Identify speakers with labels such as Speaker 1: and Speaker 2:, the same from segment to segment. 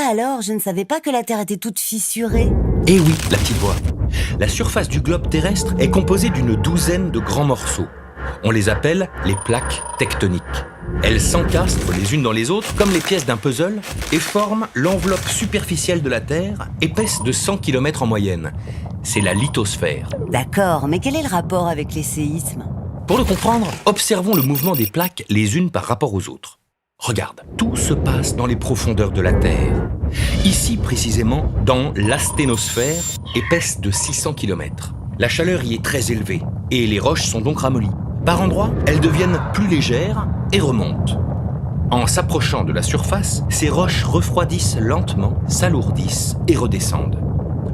Speaker 1: alors, je ne savais pas que la Terre était toute fissurée.
Speaker 2: Eh oui, la petite voix. La surface du globe terrestre est composée d'une douzaine de grands morceaux. On les appelle les plaques tectoniques. Elles s'encastrent les unes dans les autres comme les pièces d'un puzzle et forment l'enveloppe superficielle de la Terre, épaisse de 100 km en moyenne. C'est la lithosphère.
Speaker 1: D'accord, mais quel est le rapport avec les séismes?
Speaker 2: Pour le comprendre, observons le mouvement des plaques les unes par rapport aux autres. Regarde, tout se passe dans les profondeurs de la Terre. Ici, précisément, dans l'asténosphère, épaisse de 600 km. La chaleur y est très élevée et les roches sont donc ramollies. Par endroits, elles deviennent plus légères et remontent. En s'approchant de la surface, ces roches refroidissent lentement, s'alourdissent et redescendent.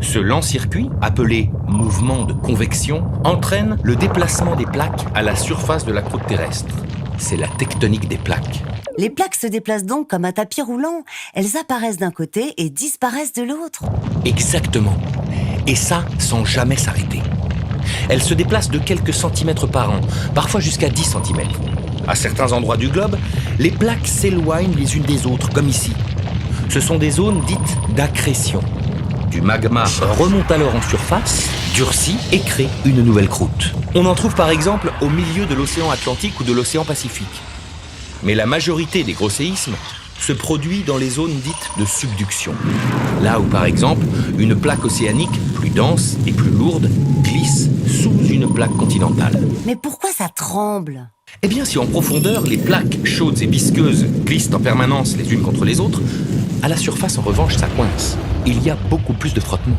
Speaker 2: Ce lent circuit, appelé mouvement de convection, entraîne le déplacement des plaques à la surface de la croûte terrestre. C'est la tectonique des plaques.
Speaker 1: Les plaques se déplacent donc comme un tapis roulant. Elles apparaissent d'un côté et disparaissent de l'autre.
Speaker 2: Exactement. Et ça, sans jamais s'arrêter. Elles se déplacent de quelques centimètres par an, parfois jusqu'à 10 centimètres. À certains endroits du globe, les plaques s'éloignent les unes des autres, comme ici. Ce sont des zones dites d'accrétion. Du magma remonte alors en surface, durcit et crée une nouvelle croûte. On en trouve par exemple au milieu de l'océan Atlantique ou de l'océan Pacifique. Mais la majorité des gros séismes se produit dans les zones dites de subduction. Là où, par exemple, une plaque océanique plus dense et plus lourde glisse sous une plaque continentale.
Speaker 1: Mais pourquoi ça tremble?
Speaker 2: Eh bien, si en profondeur, les plaques chaudes et visqueuses glissent en permanence les unes contre les autres, à la surface, en revanche, ça coince. Il y a beaucoup plus de frottement.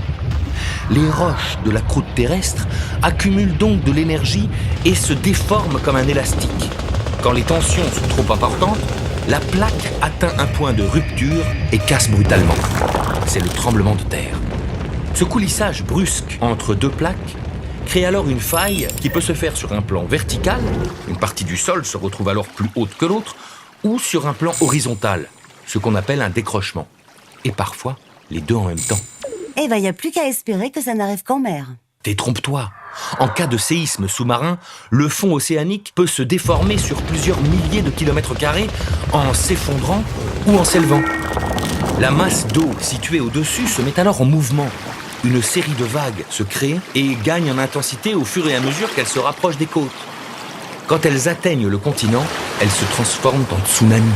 Speaker 2: Les roches de la croûte terrestre accumulent donc de l'énergie et se déforment comme un élastique. Quand les tensions sont trop importantes, la plaque atteint un point de rupture et casse brutalement. C'est le tremblement de terre. Ce coulissage brusque entre deux plaques crée alors une faille qui peut se faire sur un plan vertical, une partie du sol se retrouve alors plus haute que l'autre, ou sur un plan horizontal, ce qu'on appelle un décrochement. Et parfois, les deux en même temps.
Speaker 1: Eh ben, il n'y a plus qu'à espérer que ça n'arrive qu'en mer.
Speaker 2: Détrompe-toi. En cas de séisme sous-marin, le fond océanique peut se déformer sur plusieurs milliers de kilomètres carrés en s'effondrant ou en s'élevant. La masse d'eau située au-dessus se met alors en mouvement. Une série de vagues se crée et gagne en intensité au fur et à mesure qu'elles se rapprochent des côtes. Quand elles atteignent le continent, elles se transforment en tsunamis.